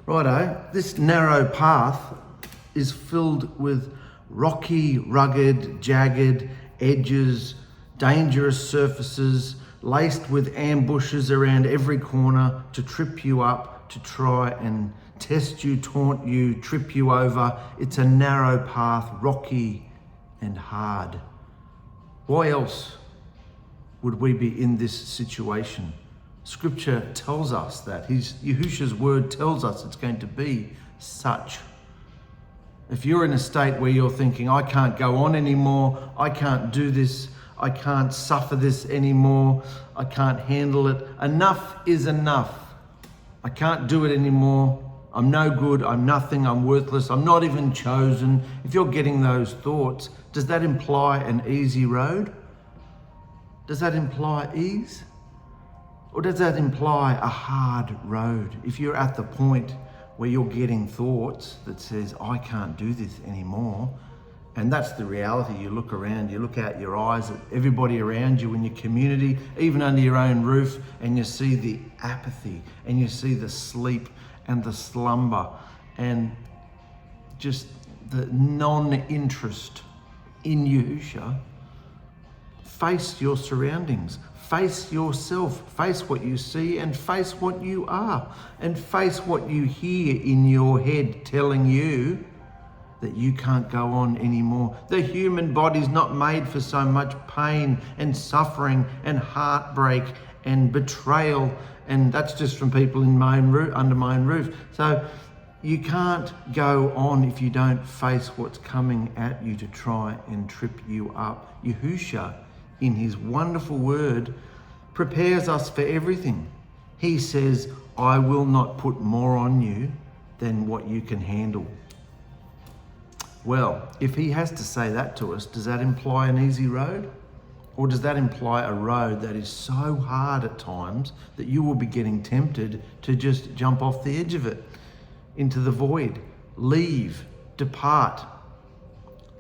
Righto, this narrow path is filled with rocky, rugged, jagged edges, dangerous surfaces, laced with ambushes around every corner to trip you up, to try and test you, taunt you, trip you over. It's a narrow path, rocky and hard. Why else would we be in this situation? Scripture tells us that. Yahusha's word tells us it's going to be such. If you're in a state where you're thinking, I can't go on anymore, I can't do this, I can't suffer this anymore, I can't handle it, enough is enough. I can't do it anymore, I'm no good, I'm nothing, I'm worthless, I'm not even chosen. If you're getting those thoughts, does that imply an easy road? Does that imply ease? Or does that imply a hard road? If you're at the point where you're getting thoughts that says, I can't do this anymore, and that's the reality. You look around, you look out your eyes at everybody around you in your community, even under your own roof, and you see the apathy, and you see the sleep and the slumber, and just the non-interest in Yahusha. Face your surroundings, face yourself, face what you see and face what you are, and face what you hear in your head telling you that you can't go on anymore. The human body's not made for so much pain and suffering and heartbreak and betrayal, and that's just from people in my own roof, under my own roof. So you can't go on if you don't face what's coming at you to try and trip you up. Yahusha, in his wonderful word, prepares us for everything. He says, I will not put more on you than what you can handle. Well, if he has to say that to us, does that imply an easy road? Or does that imply a road that is so hard at times that you will be getting tempted to just jump off the edge of it into the void, leave, depart?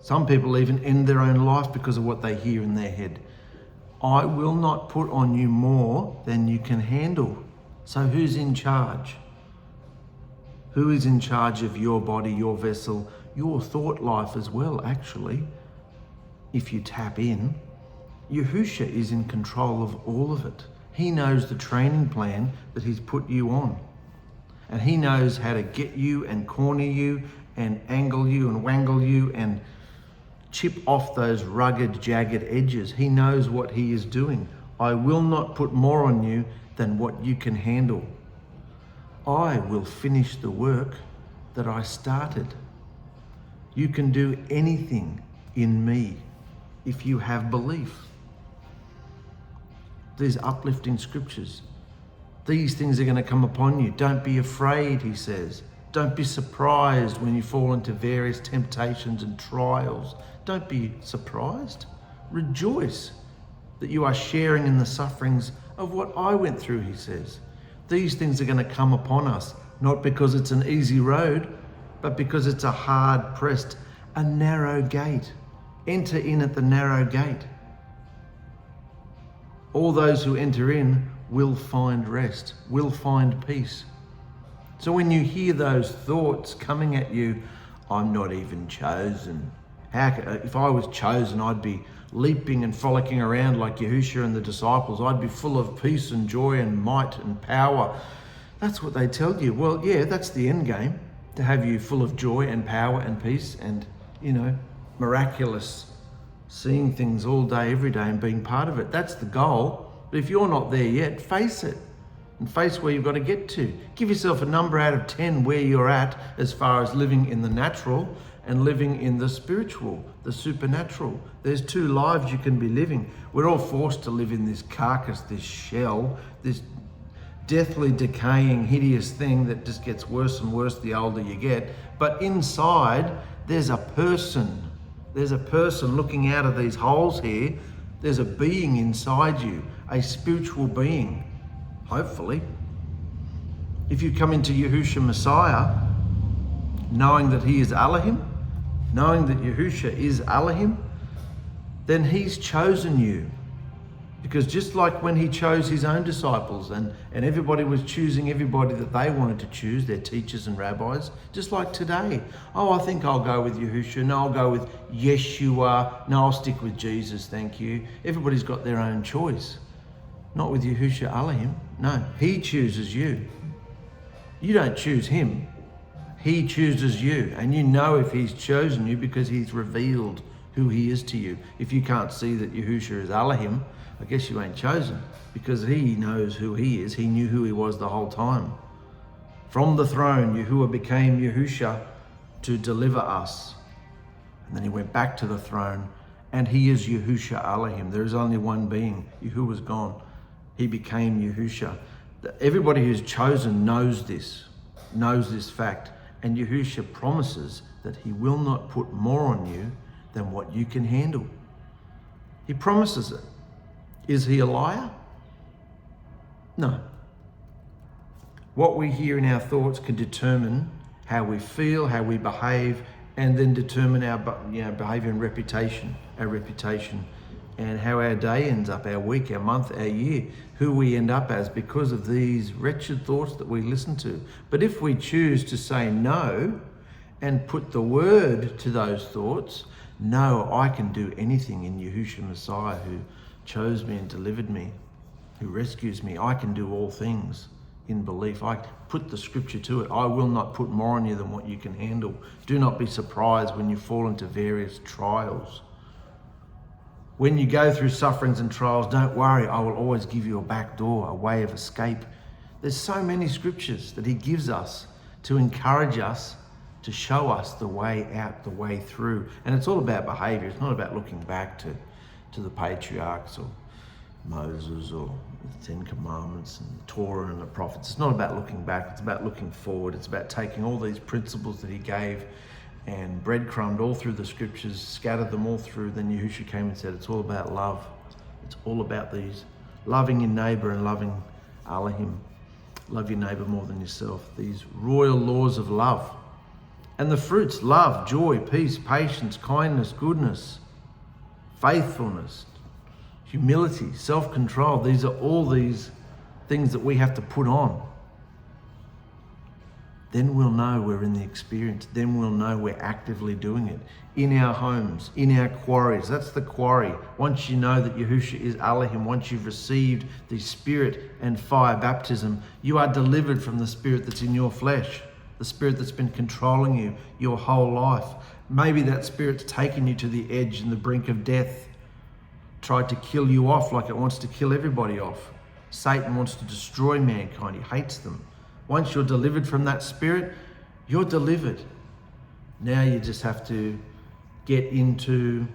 Some people even end their own life because of what they hear in their head. I will not put on you more than you can handle. So who's in charge? Who is in charge of your body, your vessel, your thought life as well, actually? If you tap in, Yahusha is in control of all of it. He knows the training plan that he's put you on. And he knows how to get you and corner you and angle you and wangle you and chip off those rugged, jagged edges. He knows what he is doing. I will not put more on you than what you can handle. I will finish the work that I started. You can do anything in me if you have belief. These uplifting scriptures, these things are going to come upon you. Don't be afraid, he says. Don't be surprised when you fall into various temptations and trials. Don't be surprised. Rejoice that you are sharing in the sufferings of what I went through, he says. These things are going to come upon us, not because it's an easy road, but because it's a hard-pressed, a narrow gate. Enter in at the narrow gate. All those who enter in will find rest, will find peace. So when you hear those thoughts coming at you, I'm not even chosen. If I was chosen, I'd be leaping and frolicking around like Yahusha and the disciples. I'd be full of peace and joy and might and power. That's what they tell you. Well, yeah, that's the end game, to have you full of joy and power and peace and, miraculous, seeing things all day, every day and being part of it. That's the goal. But if you're not there yet, face it and face where you've got to get to. Give yourself a number out of 10 where you're at as far as living in the natural and living in the spiritual, the supernatural. There's two lives you can be living. We're all forced to live in this carcass, this shell, this deathly decaying, hideous thing that just gets worse and worse the older you get. But inside, there's a person. There's a person looking out of these holes here. There's a being inside you, a spiritual being, hopefully. If you come into Yahusha Messiah, knowing that he is Alahim, knowing that Yahusha is Alahim, then he's chosen you. Because just like when he chose his own disciples and everybody was choosing everybody that they wanted to choose, their teachers and rabbis, just like today. Oh, I think I'll go with Yahusha. No, I'll go with Yeshua. No, I'll stick with Jesus, thank you. Everybody's got their own choice. Not with Yahusha Alahim. No, he chooses you. You don't choose him. He chooses you. And you know if he's chosen you because he's revealed who he is to you. If you can't see that Yahusha is Alahim, I guess you ain't chosen, because he knows who he is. He knew who he was the whole time. From the throne, Yahuah became Yahusha to deliver us. And then he went back to the throne, and he is Yahusha Alahim. There is only one being. Yahuah's gone. He became Yahusha. Everybody who's chosen knows this fact. And Yahusha promises that he will not put more on you than what you can handle. He promises it. Is he a liar? No. What we hear in our thoughts can determine how we feel, how we behave, and then determine our behavior and reputation, and how our day ends up, our week, our month, our year, who we end up as because of these wretched thoughts that we listen to. But if we choose to say no and put the word to those thoughts, no, I can do anything in Yahusha Messiah who chose me and delivered me, who rescues me. I can do all things in belief. I put the scripture to it. I will not put more on you than what you can handle. Do not be surprised when you fall into various trials. When you go through sufferings and trials, don't worry. I will always give you a back door, a way of escape. There's so many scriptures that he gives us to encourage us, to show us the way out, the way through. And it's all about behavior. It's not about looking back to the patriarchs or Moses or the Ten Commandments and the Torah and the prophets. It's not about looking back. It's about looking forward. It's about taking all these principles that he gave and breadcrumbed all through the scriptures, scattered them all through. Then Yahushua came and said, it's all about love. It's all about these loving your neighbor and loving Alahim. Love your neighbor more than yourself. These royal laws of love. And the fruits, love, joy, peace, patience, kindness, goodness, faithfulness, humility, self-control. These are all these things that we have to put on. Then we'll know we're in the experience. Then we'll know we're actively doing it in our homes, in our quarries. That's the quarry. Once you know that Yahusha is Alahim, once you've received the spirit and fire baptism, you are delivered from the spirit that's in your flesh, the spirit that's been controlling you your whole life. Maybe that spirit's taken you to the edge and the brink of death, tried to kill you off like it wants to kill everybody off. Satan wants to destroy mankind. He hates them. Once you're delivered from that spirit, you're delivered. Now you just have to get into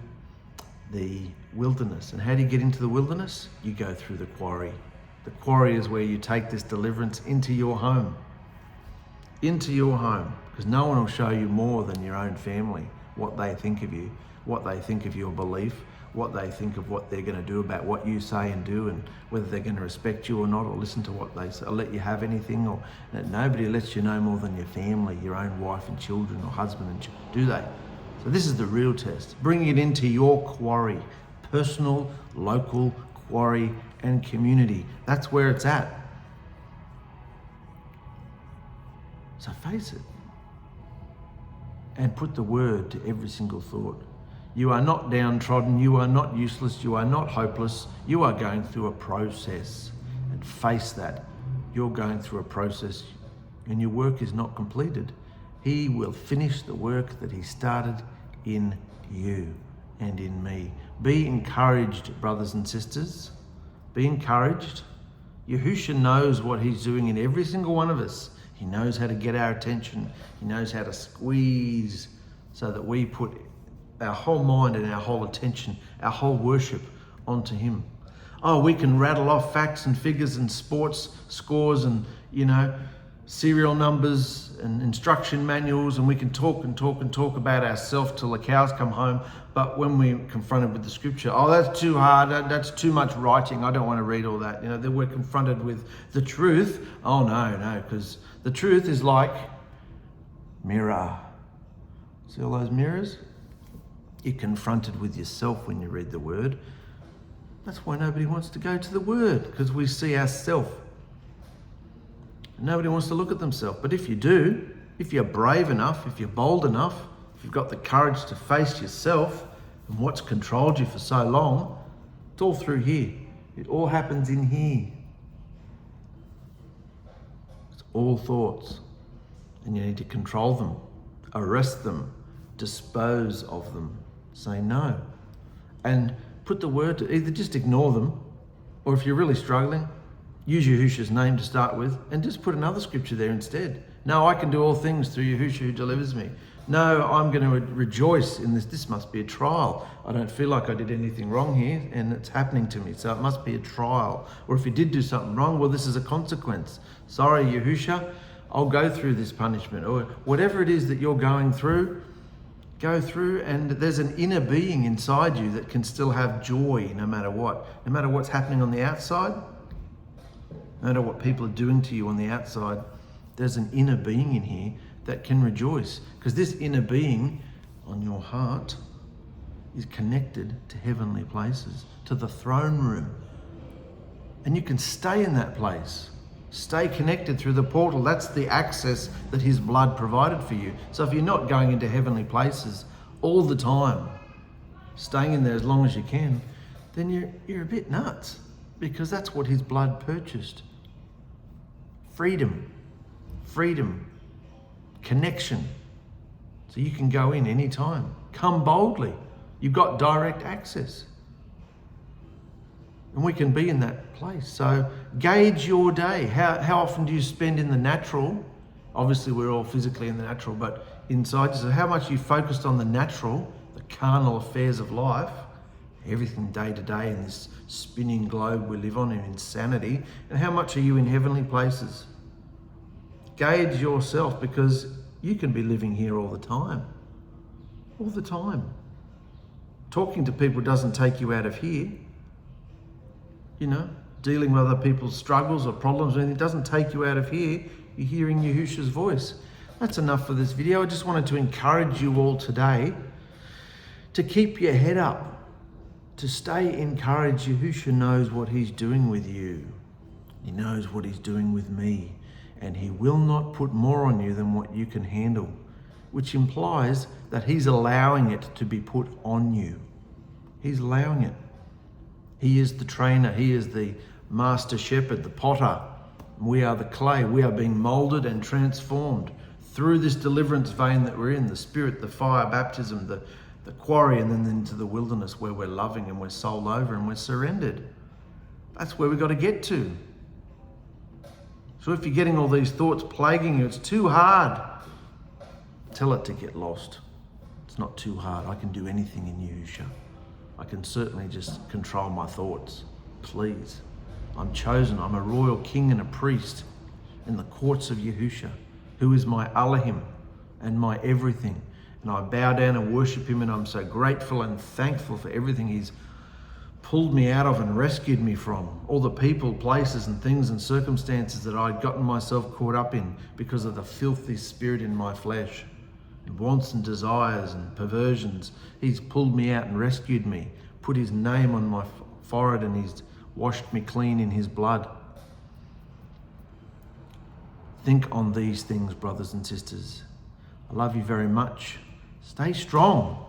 the wilderness. And how do you get into the wilderness? You go through the quarry. The quarry is where you take this deliverance into your home. Into your home. Because no one will show you more than your own family what they think of you, what they think of your belief, what they think of what they're going to do about what you say and do, and whether they're going to respect you or not, or listen to what they say, or let you have anything, or nobody lets you know more than your family, your own wife and children, or husband and children, do they? So this is the real test. Bring it into your quarry, personal, local quarry and community. That's where it's at. So face it and put the word to every single thought. You are not downtrodden, you are not useless, you are not hopeless. You are going through a process, and face that. You're going through a process and your work is not completed. He will finish the work that he started in you and in me. Be encouraged, brothers and sisters. Be encouraged. Yahusha knows what he's doing in every single one of us. He knows how to get our attention. He knows how to squeeze so that we put our whole mind and our whole attention, our whole worship onto him. Oh, we can rattle off facts and figures and sports scores and, serial numbers and instruction manuals, and we can talk about ourselves till the cows come home. But when we're confronted with the scripture, oh, that's too hard, that's too much writing, I don't want to read all that. Then we're confronted with the truth. Oh, no, because the truth is like mirror. See all those mirrors? You're confronted with yourself when you read the word. That's why nobody wants to go to the Word, because we see ourselves. Nobody wants to look at themselves. But if you do, if you're brave enough, if you're bold enough, if you've got the courage to face yourself and what's controlled you for so long, it's all through here. It all happens in here. It's all thoughts. And you need to control them, arrest them, dispose of them, say no. And put the word to either just ignore them, or if you're really struggling, use Yahusha's name to start with, and just put another scripture there instead. No, I can do all things through Yahusha who delivers me. No, I'm going to rejoice in this. This must be a trial. I don't feel like I did anything wrong here, and it's happening to me, so it must be a trial. Or if you did do something wrong, well, this is a consequence. Sorry, Yahusha, I'll go through this punishment. Or whatever it is that you're going through, go through, and there's an inner being inside you that can still have joy no matter what. No matter what's happening on the outside, no matter what people are doing to you on the outside, there's an inner being in here that can rejoice. Because this inner being on your heart is connected to heavenly places, to the throne room. And you can stay in that place. Stay connected through the portal. That's the access that his blood provided for you. So if you're not going into heavenly places all the time, staying in there as long as you can, then you're a bit nuts, because that's what his blood purchased. Freedom, connection. So you can go in anytime. Come boldly. You've got direct access. And we can be in that place. So gauge your day. How often do you spend in the natural? Obviously, we're all physically in the natural, but inside yourself, how much are you focused on the natural, the carnal affairs of life, everything day to day in this spinning globe we live on in insanity, and how much are you in heavenly places? Gauge yourself, because you can be living here all the time. All the time. Talking to people doesn't take you out of here. You know, dealing with other people's struggles or problems or anything doesn't take you out of here. You're hearing Yahusha's voice. That's enough for this video. I just wanted to encourage you all today to keep your head up, to stay encouraged. Yahusha knows what he's doing with you. He knows what he's doing with me. And he will not put more on you than what you can handle, which implies that he's allowing it to be put on you. He's allowing it. He is the trainer. He is the master shepherd, the potter. We are the clay. We are being molded and transformed through this deliverance vein that we're in, the spirit, the fire, baptism, the quarry, and then into the wilderness where we're loving and we're sold over and we're surrendered. That's where we've got to get to. So if you're getting all these thoughts plaguing you, it's too hard, tell it to get lost. It's not too hard. I can do anything in Yahusha. I can certainly just control my thoughts. Please. I'm chosen. I'm a royal king and a priest in the courts of Yahusha, who is my Alahim and my everything. And I bow down and worship him, and I'm so grateful and thankful for everything he's pulled me out of and rescued me from. All the people, places and things and circumstances that I'd gotten myself caught up in because of the filthy spirit in my flesh. And wants and desires and perversions. He's pulled me out and rescued me, put his name on my forehead, and he's washed me clean in his blood. Think on these things, brothers and sisters. I love you very much. Stay strong.